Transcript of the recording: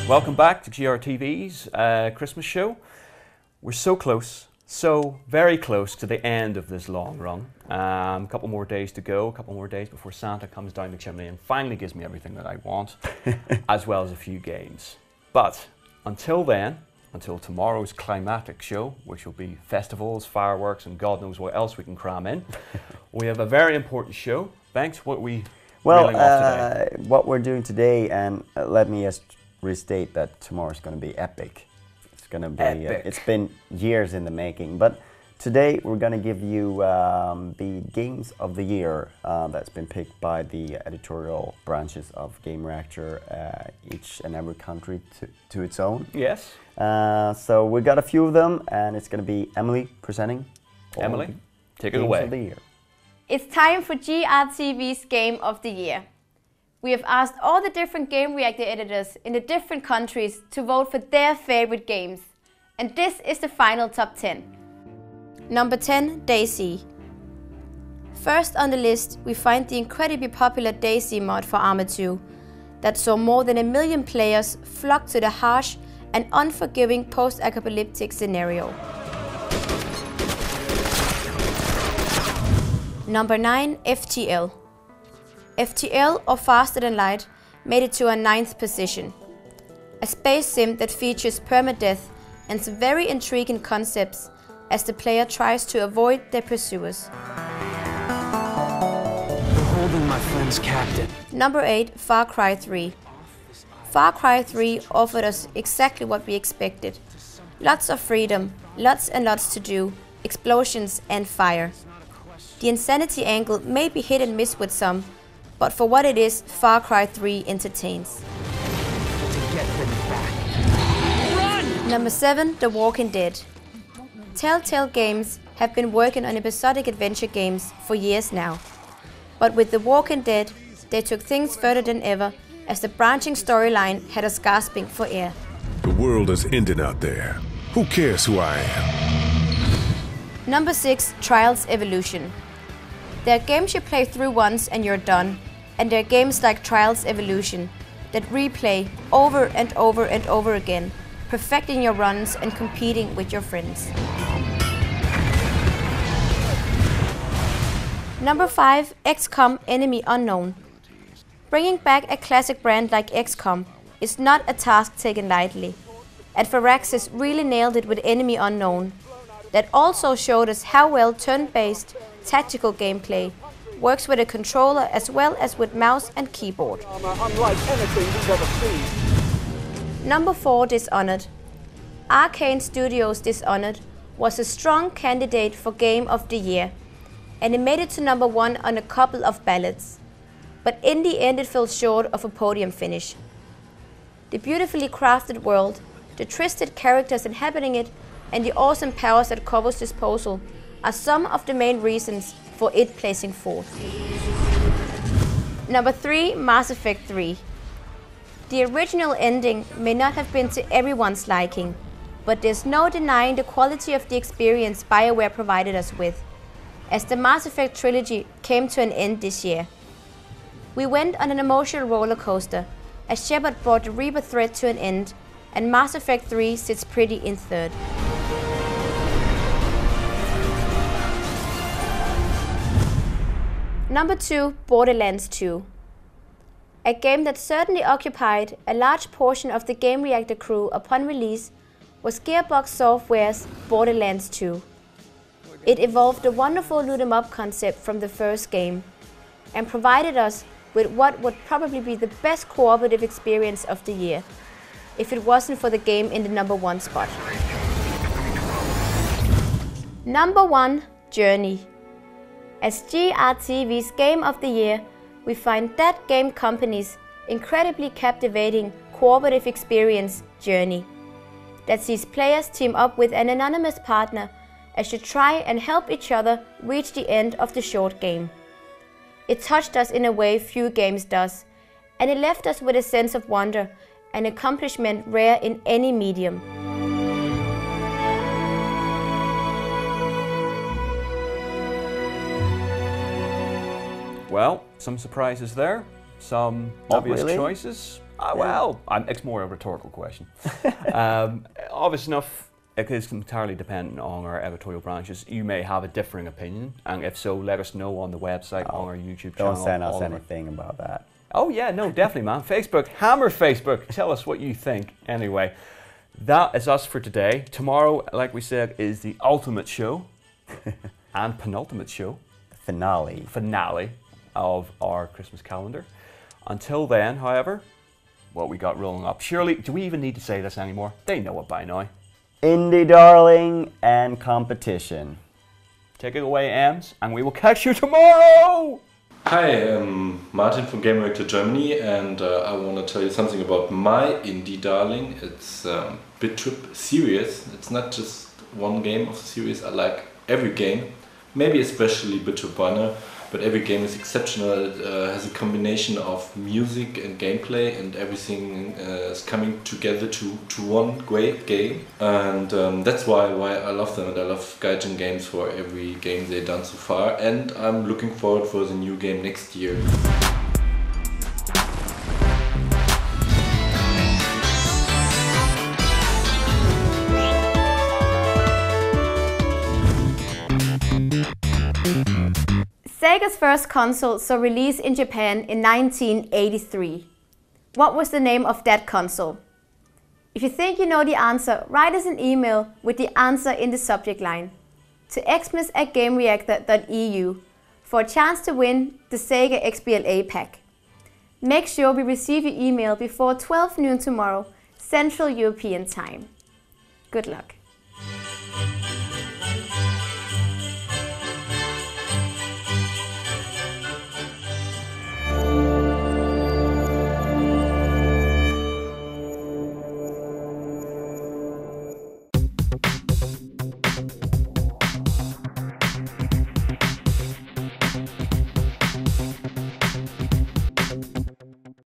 Welcome back to GRTV's Christmas show. We're so close, so very close to the end of this long run. A couple more days to go, a couple more days before Santa comes down the chimney and finally gives me everything that I want, as well as a few games. But until then, until tomorrow's climactic show, which will be festivals, fireworks, and God knows what else we can cram in, we have a very important show. Bengt, what are we reeling off today? What we're doing today, and let me just restate that tomorrow's going to be epic. It's going to be. It's been years in the making, but today we're going to give you the games of the year that's been picked by the editorial branches of Gamereactor, each and every country to its own. Yes. So we got a few of them, and it's going to be Emily presenting. Emily, take it away. Games of the year. It's time for GRTV's Game of the Year. We have asked all the different Gamereactor editors in the different countries to vote for their favorite games. And this is the final top 10. Number 10, DayZ. First on the list, we find the incredibly popular DayZ mod for Arma 2 that saw more than 1 million players flock to the harsh and unforgiving post-apocalyptic scenario. Number 9, FTL. FTL, or Faster Than Light, made it to a 9th position. A space sim that features permadeath and some very intriguing concepts as the player tries to avoid their pursuers. You're holding my friend's captain. Number 8, Far Cry 3. Far Cry 3 offered us exactly what we expected. Lots of freedom, lots and lots to do, explosions and fire. The insanity angle may be hit and miss with some, but for what it is, Far Cry 3 entertains. Number 7, The Walking Dead. Telltale Games have been working on episodic adventure games for years now. But with The Walking Dead, they took things further than ever, as the branching storyline had us gasping for air. The world is ending out there. Who cares who I am? Number 6, Trials Evolution. There are games you play through once and you're done, and there are games like Trials Evolution that replay over and over and over again, perfecting your runs and competing with your friends. Number 5, Xcom Enemy Unknown. Bringing back a classic brand like Xcom is not a task taken lightly, and Firaxis really nailed it with Enemy Unknown. That also showed us how well turn-based tactical gameplay works with a controller as well as with mouse and keyboard. Unlike anything we've ever seen. Number 4, Dishonored. Arcane Studios' Dishonored was a strong candidate for Game of the Year, and it made it to number 1 on a couple of ballots. But in the end it fell short of a podium finish. The beautifully crafted world, the twisted characters inhabiting it, and the awesome powers at Corvo's disposal are some of the main reasons for it placing 4th. Number 3, Mass Effect 3. The original ending may not have been to everyone's liking, but there's no denying the quality of the experience BioWare provided us with, as the Mass Effect trilogy came to an end this year. We went on an emotional roller coaster, as Shepard brought the Reaper thread to an end, and Mass Effect 3 sits pretty in 3rd. Number 2, Borderlands 2. A game that certainly occupied a large portion of the Gamereactor crew upon release was Gearbox Software's Borderlands 2. It evolved the wonderful loot 'em up concept from the first game, and provided us with what would probably be the best cooperative experience of the year, if it wasn't for the game in the number 1 spot. Number 1, Journey. As GRTV's Game of the Year, we find that game company's incredibly captivating cooperative experience, Journey, that sees players team up with an anonymous partner as you try and help each other reach the end of the short game. It touched us in a way few games does, and it left us with a sense of wonder, an accomplishment rare in any medium. Well, some surprises there, some obvious choices. Well, it's more a rhetorical question. Obvious enough, it is entirely dependent on our editorial branches. You may have a differing opinion, and if so, let us know on the website, on our YouTube channel. Don't send us anything about that. Oh yeah, no, definitely, man. Facebook, hammer Facebook. Tell us what you think. Anyway, that is us for today. Tomorrow, like we said, is the ultimate show and penultimate show. Finale of our Christmas calendar. Until then, however, what we got rolling up. Surely, do we even need to say this anymore? They know it by now. Indie darling and competition. Take it away, Ems, and we will catch you tomorrow! Hi, I'm Martin from Gamereactor Germany, and I want to tell you something about my indie darling. It's BitTrip series. It's not just one game of the series. I like every game, maybe especially BitTrip Banner, but every game is exceptional. It has a combination of music and gameplay, and everything is coming together to one great game. And that's why I love them, and I love Gaijin games for every game they've done so far. And I'm looking forward for the new game next year. Sega's first console saw release in Japan in 1983. What was the name of that console? If you think you know the answer, write us an email with the answer in the subject line to xmas@gamereactor.eu for a chance to win the Sega XBLA pack. Make sure we receive your email before 12 noon tomorrow, Central European Time. Good luck.